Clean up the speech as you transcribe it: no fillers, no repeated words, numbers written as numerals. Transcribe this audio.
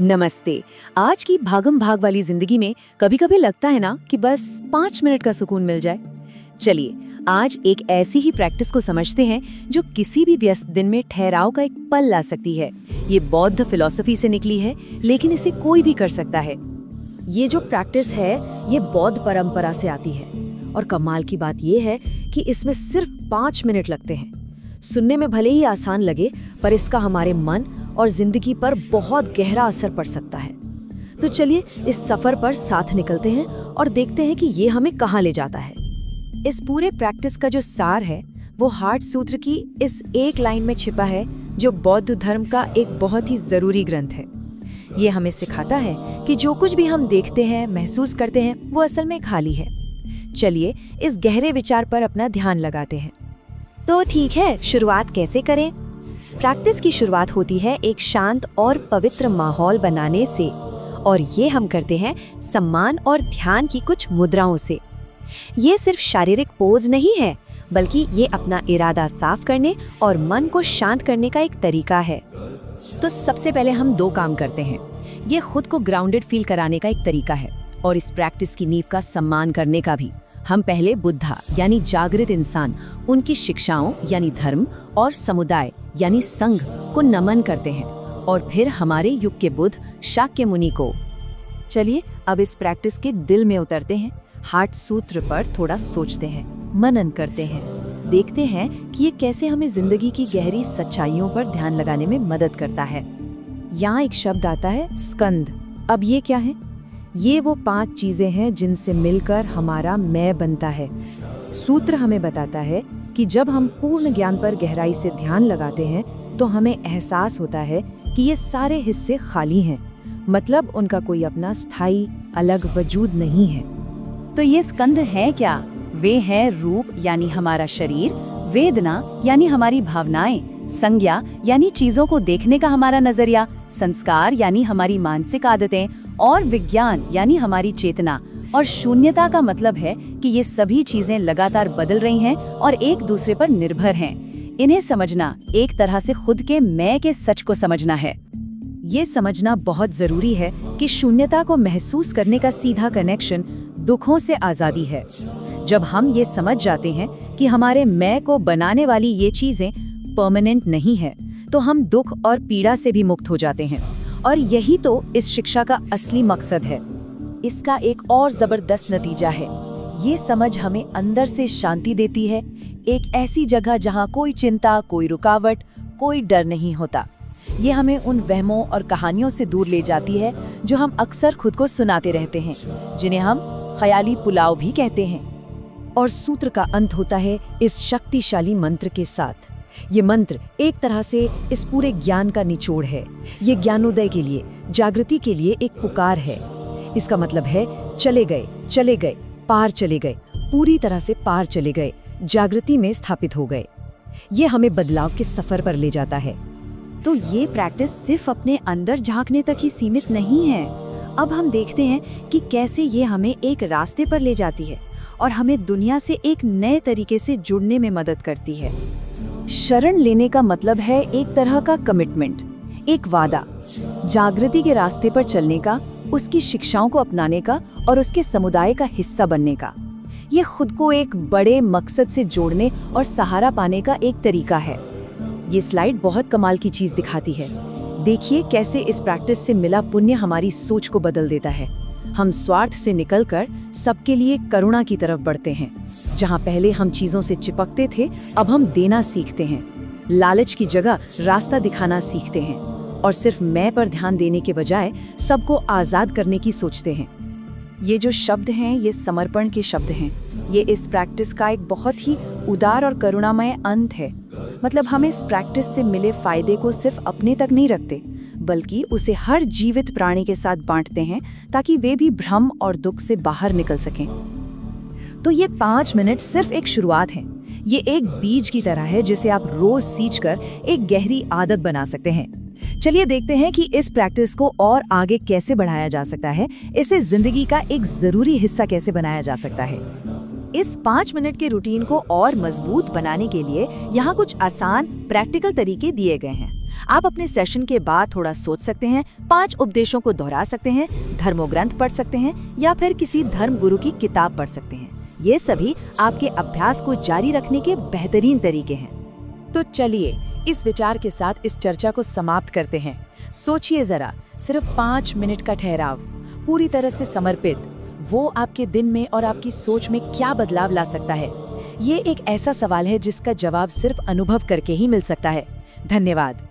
नमस्ते। आज की भागम भाग वाली जिंदगी में कभी कभी लगता है ना कि बस 5 मिनट का सुकून मिल जाए। चलिए आज एक ऐसी ही प्रैक्टिस को समझते हैं जो किसी भी व्यस्त दिन में ठहराव का एक पल ला सकती है। ये बौद्ध फिलॉसफी से निकली है, लेकिन इसे कोई भी कर सकता है। ये जो प्रैक्टिस है ये बौद्ध परंपरा से आती है और कमाल की बात ये है कि इसमें सिर्फ 5 मिनट लगते हैं। सुनने में भले ही आसान लगे, पर इसका हमारे मन और जिंदगी पर बहुत गहरा असर पड़ सकता है। तो चलिए इस सफर पर साथ निकलते हैं और देखते हैं कि ये हमें कहाँ ले जाता है। इस पूरे प्रैक्टिस का जो सार है वो हार्ट सूत्र की इस एक लाइन में छिपा है, जो बौद्ध धर्म का एक बहुत ही जरूरी ग्रंथ है। ये हमें सिखाता है कि जो कुछ भी हम देखते हैं, महसूस करते हैं, वो असल में खाली है। चलिए इस गहरे विचार पर अपना ध्यान लगाते हैं। तो ठीक है, शुरुआत कैसे करें? प्रैक्टिस की शुरुआत होती है एक शांत और पवित्र माहौल बनाने से, और ये हम करते हैं सम्मान और ध्यान की कुछ मुद्राओं से। ये सिर्फ शारीरिक पोज नहीं है, बल्कि ये अपना इरादा साफ करने और मन को शांत करने का एक तरीका है। तो सबसे पहले हम 2 काम करते हैं। ये खुद को ग्राउंडेड फील कराने का एक तरीका है, और इस प्रैक्टिस की नींव का सम्मान करने का भी। हम पहले बुद्धा यानी जागृत इंसान, उनकी शिक्षाओं यानी धर्म, और समुदाय यानी संघ को नमन करते हैं, और फिर हमारे युग के बुद्ध शाक्य मुनि को। चलिए अब इस प्रैक्टिस के दिल में उतरते हैं, हार्ट सूत्र पर थोड़ा सोचते हैं, मनन करते हैं, देखते हैं कि ये कैसे हमें जिंदगी की गहरी सच्चाइयों पर ध्यान लगाने में मदद करता है। यहाँ एक शब्द आता है स्कंद। अब ये क्या है? ये वो 5 चीजें हैं जिनसे मिलकर हमारा मैं बनता है। सूत्र हमें बताता है कि जब हम पूर्ण ज्ञान पर गहराई से ध्यान लगाते हैं तो हमें एहसास होता है कि ये सारे हिस्से खाली हैं, मतलब उनका कोई अपना स्थायी अलग वजूद नहीं है। तो ये स्कंद है क्या? वे हैं रूप यानी हमारा शरीर, वेदना यानी हमारी भावनाएं, संज्ञा यानी चीजों को देखने का हमारा नजरिया, संस्कार यानी हमारी मानसिक आदतें, और विज्ञान यानी हमारी चेतना, और शून्यता का मतलब है कि ये सभी चीजें लगातार बदल रही हैं और एक दूसरे पर निर्भर हैं। इन्हें समझना एक तरह से खुद के मैं के सच को समझना है। ये समझना बहुत जरूरी है कि शून्यता को महसूस करने का सीधा कनेक्शन दुखों से आजादी है। जब हम ये समझ जाते हैं कि हमारे मैं को बनाने वाली ये चीजें परमानेंट नहीं है, तो हम दुख और पीड़ा से भी मुक्त हो जाते हैं। और यही तो इस शिक्षा का असली मकसद है। इसका एक और जबरदस्त नतीजा है। ये समझ हमें अंदर से शांति देती है, एक ऐसी जगह जहाँ कोई चिंता, कोई रुकावट, कोई डर नहीं होता। ये हमें उन वहमों और कहानियों से दूर ले जाती है जो हम अक्सर खुद को सुनाते रहते हैं, जिन्हें हम ख्याली पुलाव भी कहते हैं। और सूत्र का अंत होता है इस शक्तिशाली मंत्र के साथ। ये मंत्र एक तरह से इस पूरे ज्ञान का निचोड़ है। ये ज्ञानोदय के लिए, जागृति के लिए एक पुकार है। इसका मतलब है चले गए, पार चले गए, पूरी तरह से पार चले गए, जागृति में स्थापित हो गए। ये हमें बदलाव के सफर पर ले जाता है। तो ये प्रैक्टिस सिर्फ अपने अंदर झांकने तक ही सीमित नहीं है। अब हम देखते हैं कि कैसे ये हमें एक रास्ते पर ले जाती है और हमें दुनिया से एक नए तरीके से जुड़ने में मदद करती है। शरण लेने का मतलब है एक तरह का कमिटमेंट, एक वादा, जागृति के रास्ते पर चलने का, उसकी शिक्षाओं को अपनाने का और उसके समुदाय का हिस्सा बनने का। ये खुद को एक बड़े मकसद से जोड़ने और सहारा पाने का एक तरीका है। ये स्लाइड बहुत कमाल की चीज दिखाती है। देखिए कैसे इस प्रैक्टिस से मिला पुण्य हमारी सोच को बदल देता है। हम स्वार्थ से निकलकर सबके लिए करुणा की तरफ बढ़ते हैं। जहाँ पहले हम चीजों से चिपकते थे, अब हम देना सीखते हैं। लालच की जगह रास्ता दिखाना सीखते हैं, और सिर्फ मैं पर ध्यान देने के बजाय सबको आजाद करने की सोचते हैं। ये जो शब्द हैं, ये समर्पण के शब्द हैं। ये इस प्रैक्टिस का एक बहुत ही उदार और करुणामय अंत है। मतलब हम इस प्रैक्टिस से मिले फायदे को सिर्फ अपने तक नहीं रखते, बल्कि उसे हर जीवित प्राणी के साथ बांटते हैं, ताकि वे भी भ्रम और दुख से बाहर निकल सकें। तो ये 5 मिनट सिर्फ एक शुरुआत है। ये एक बीज की तरह है जिसे आप रोज सींचकर एक गहरी आदत बना सकते हैं। चलिए देखते हैं कि इस प्रैक्टिस को और आगे कैसे बढ़ाया जा सकता है, इसे जिंदगी का एक जरूरी हिस्सा कैसे बनाया जा सकता है। इस 5 मिनट के रूटीन को और मजबूत बनाने के लिए यहाँ कुछ आसान प्रैक्टिकल तरीके दिए गए हैं। आप अपने सेशन के बाद थोड़ा सोच सकते हैं, 5 उपदेशों को दोहरा सकते हैं, धर्मग्रंथ पढ़ सकते हैं या फिर किसी धर्म गुरु की किताब पढ़ सकते हैं। ये सभी आपके अभ्यास को जारी रखने के बेहतरीन तरीके हैं। तो चलिए इस विचार के साथ इस चर्चा को समाप्त करते हैं। सोचिए जरा, सिर्फ 5 मिनट का ठहराव, पूरी तरह से समर्पित, वो आपके दिन में और आपकी सोच में क्या बदलाव ला सकता है? ये एक ऐसा सवाल है जिसका जवाब सिर्फ अनुभव करके ही मिल सकता है। धन्यवाद।